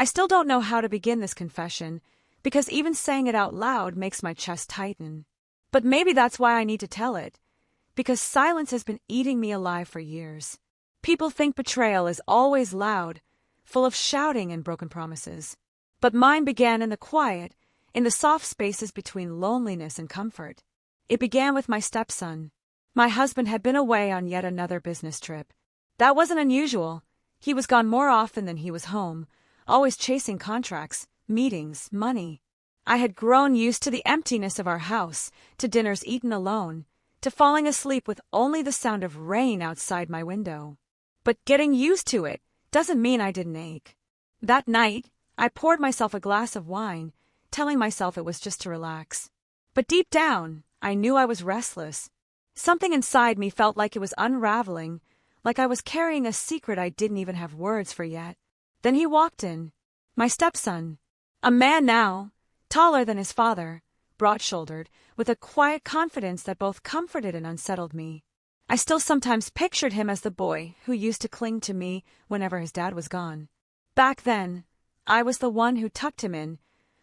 I still don't know how to begin this confession, because even saying it out loud makes my chest tighten. But maybe that's why I need to tell it, because silence has been eating me alive for years. People think betrayal is always loud, full of shouting and broken promises. But mine began in the quiet, in the soft spaces between loneliness and comfort. It began with my stepson. My husband had been away on yet another business trip. That wasn't unusual. He was gone more often than he was home, always chasing contracts, meetings, money. I had grown used to the emptiness of our house, to dinners eaten alone, to falling asleep with only the sound of rain outside my window. But getting used to it doesn't mean I didn't ache. That night, I poured myself a glass of wine, telling myself it was just to relax. But deep down, I knew I was restless. Something inside me felt like it was unraveling, like I was carrying a secret I didn't even have words for yet. Then he walked in. My stepson. A man now, taller than his father, broad-shouldered, with a quiet confidence that both comforted and unsettled me. I still sometimes pictured him as the boy who used to cling to me whenever his dad was gone. Back then, I was the one who tucked him in,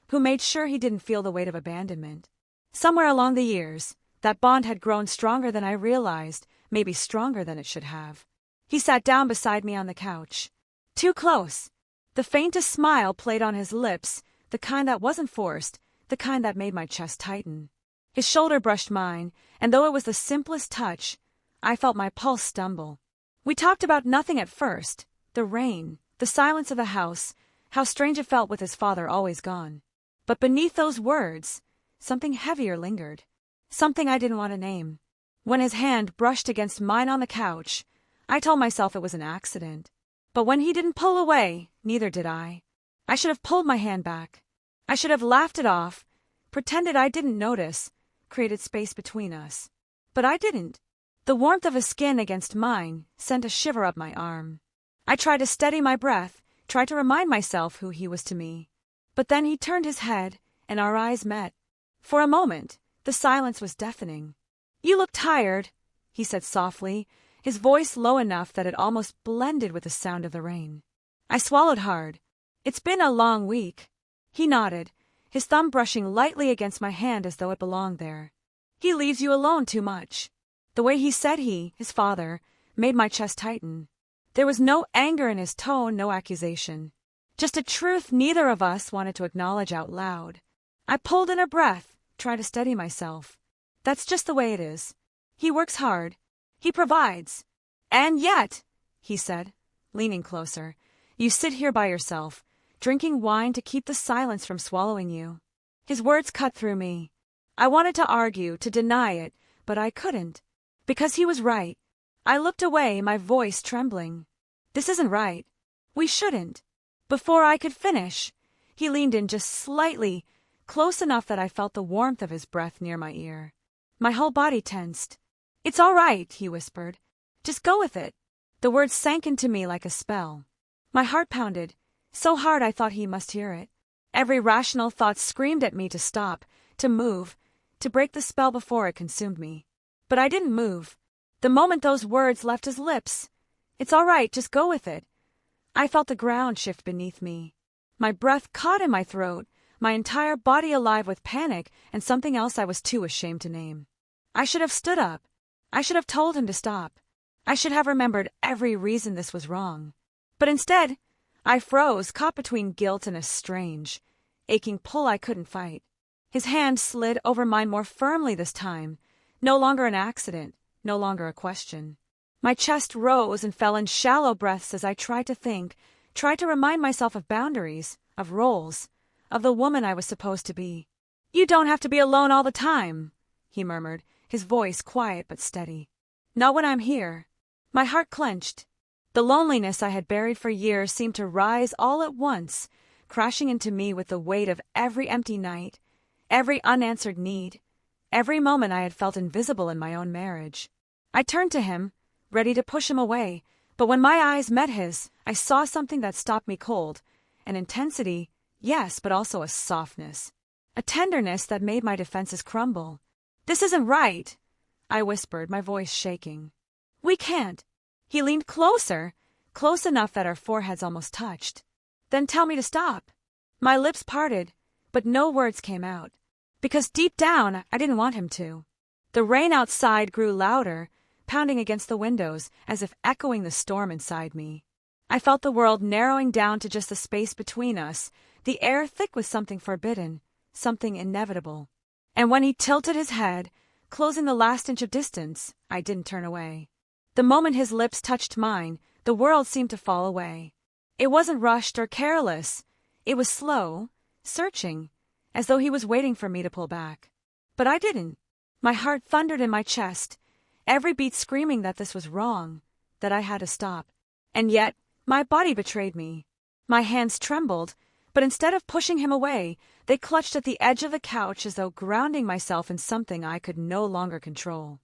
who made sure he didn't feel the weight of abandonment. Somewhere along the years, that bond had grown stronger than I realized, maybe stronger than it should have. He sat down beside me on the couch. Too close. The faintest smile played on his lips, the kind that wasn't forced, the kind that made my chest tighten. His shoulder brushed mine, and though it was the simplest touch, I felt my pulse stumble. We talked about nothing at first. The rain, the silence of the house, how strange it felt with his father always gone. But beneath those words, something heavier lingered. Something I didn't want to name. When his hand brushed against mine on the couch, I told myself it was an accident. But when he didn't pull away, neither did I. I should have pulled my hand back. I should have laughed it off, pretended I didn't notice, created space between us. But I didn't. The warmth of his skin against mine sent a shiver up my arm. I tried to steady my breath, tried to remind myself who he was to me. But then he turned his head, and our eyes met. For a moment, the silence was deafening. "You look tired," he said softly, his voice low enough that it almost blended with the sound of the rain. I swallowed hard. "It's been a long week." He nodded, his thumb brushing lightly against my hand as though it belonged there. "He leaves you alone too much." The way he said his father, made my chest tighten. There was no anger in his tone, no accusation. Just a truth neither of us wanted to acknowledge out loud. I pulled in a breath, tried to steady myself. That's just the way it is. He works hard. He provides. "And yet," he said, leaning closer, "you sit here by yourself, drinking wine to keep the silence from swallowing you." His words cut through me. I wanted to argue, to deny it, but I couldn't. Because he was right. I looked away, my voice trembling. "This isn't right. We shouldn't." Before I could finish, he leaned in just slightly, close enough that I felt the warmth of his breath near my ear. My whole body tensed. "It's all right," he whispered. "Just go with it." The words sank into me like a spell. My heart pounded, so hard I thought he must hear it. Every rational thought screamed at me to stop, to move, to break the spell before it consumed me. But I didn't move. The moment those words left his lips, "It's all right, just go with it," I felt the ground shift beneath me. My breath caught in my throat, my entire body alive with panic and something else I was too ashamed to name. I should have stood up. I should have told him to stop. I should have remembered every reason this was wrong. But instead, I froze, caught between guilt and a strange, aching pull I couldn't fight. His hand slid over mine more firmly this time. No longer an accident, no longer a question. My chest rose and fell in shallow breaths as I tried to think, tried to remind myself of boundaries, of roles, of the woman I was supposed to be. "You don't have to be alone all the time," he murmured, his voice quiet but steady. "Not when I'm here." My heart clenched. The loneliness I had buried for years seemed to rise all at once, crashing into me with the weight of every empty night, every unanswered need, every moment I had felt invisible in my own marriage. I turned to him, ready to push him away, but when my eyes met his, I saw something that stopped me cold. An intensity, yes, but also a softness. A tenderness that made my defenses crumble. "This isn't right," I whispered, my voice shaking. "We can't." He leaned closer, close enough that our foreheads almost touched. Then tell me to stop. My lips parted, but no words came out. Because deep down, I didn't want him to. The rain outside grew louder, pounding against the windows as if echoing the storm inside me. I felt the world narrowing down to just the space between us, the air thick with something forbidden, something inevitable. And when he tilted his head, closing the last inch of distance, I didn't turn away. The moment his lips touched mine, the world seemed to fall away. It wasn't rushed or careless. It was slow, searching, as though he was waiting for me to pull back. But I didn't. My heart thundered in my chest, every beat screaming that this was wrong, that I had to stop. And yet, my body betrayed me. My hands trembled, but instead of pushing him away, they clutched at the edge of the couch as though grounding myself in something I could no longer control.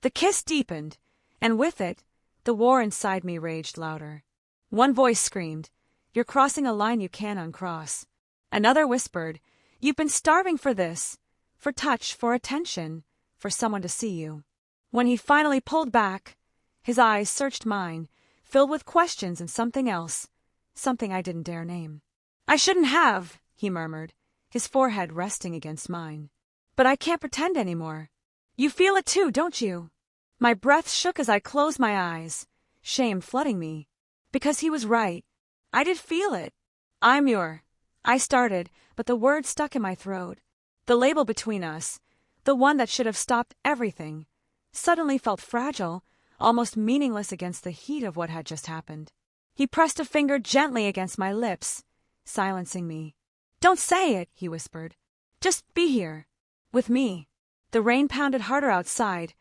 The kiss deepened, and with it, the war inside me raged louder. One voice screamed, "You're crossing a line you can't uncross." Another whispered, "You've been starving for this, for touch, for attention, for someone to see you." When he finally pulled back, his eyes searched mine, filled with questions and something else, something I didn't dare name. "I shouldn't have," he murmured, his forehead resting against mine. "But I can't pretend anymore. You feel it too, don't you?" My breath shook as I closed my eyes, shame flooding me. Because he was right. I did feel it. I started, but the word stuck in my throat. The label between us, the one that should have stopped everything, suddenly felt fragile, almost meaningless against the heat of what had just happened. He pressed a finger gently against my lips, silencing me. "Don't say it," he whispered. "Just be here. With me." The rain pounded harder outside,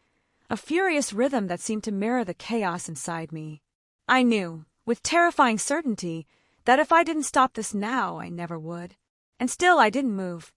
a furious rhythm that seemed to mirror the chaos inside me. I knew, with terrifying certainty, that if I didn't stop this now, I never would. And still I didn't move.